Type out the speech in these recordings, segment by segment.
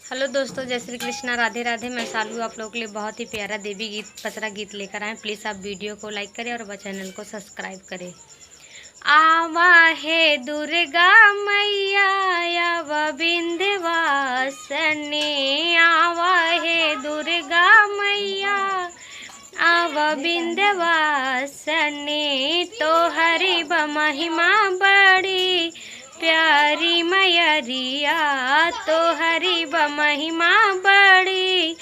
Hello दोस्तों, जय श्री कृष्णा, राधे राधे। मैं सालू आप लोगों के लिए बहुत ही प्यारा देवी गीत पचरा गीत लेकर आए। प्लीज़ आप वीडियो को लाइक करें और चैनल को सब्सक्राइब करें। आवा है दुर्गा मैया आव विंध्यवासिनी, आवा है दुर्गा मैया आव विंध्यवासिनी, तो हरि महिमा बड़ी प्यारी मैयरिया, तो हरि महिमा बड़ी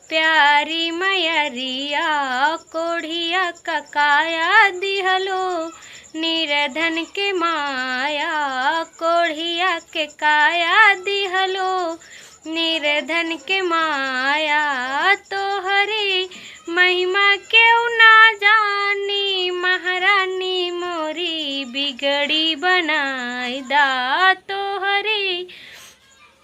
प्यारी मैयरिया, कोढ़िया ककाया दिहलो निर्धन के माया, कोढ़िया के काया दिहलो निर्धन के माया, तो हरि महिमा क्यों ना जानी महारानी मोरी बिगड़ी बनाई दा, तो हरि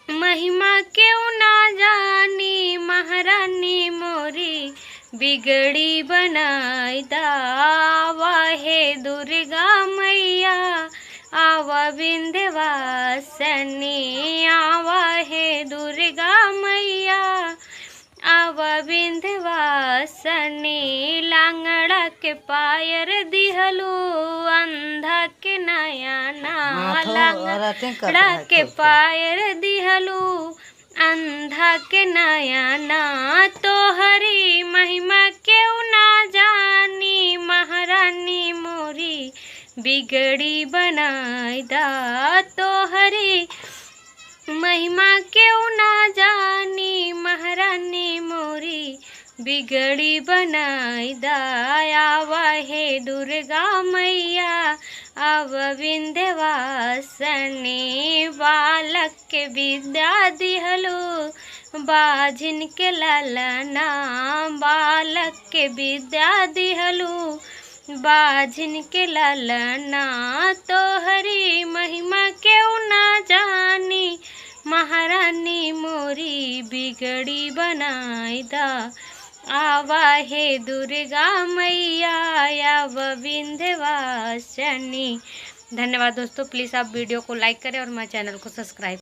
महिमा क्यों ना जानी महारानी मोरी बिगड़ी बनाई दा। आवा है दुर्गा मैया आवा विंध्यवासिनी, आवा है दुर्गा मैया आवा विंध्यवासिनी, लांगड़ा के पायर दिहलो अंधा के नयना, लांगड़ा के पायर दिहलो अंधा के नयना, तो हरि महिमा क्यों ना जानी महारानी मोरी बिगड़ी बनाई दा, तो हरि महिमा क्यों ना जानी महारानी मोरी बिगड़ी बनाई दा। आवा है दुर्गा मैया आव विंध्यवासिनी, बालक के विद्या दिहलो बाझिन के लालना, बालक के विद्या दिहलो बाझिन के लालना, तो हरि महिमा क्यों ना जानी महारानी मोरी बिगड़ी बनाई दा। आवा है दुर्गा मैया आव विंध्यवासिनी। धन्यवाद दोस्तों, प्लीज़ आप वीडियो को लाइक करें और मेरे चैनल को सब्सक्राइब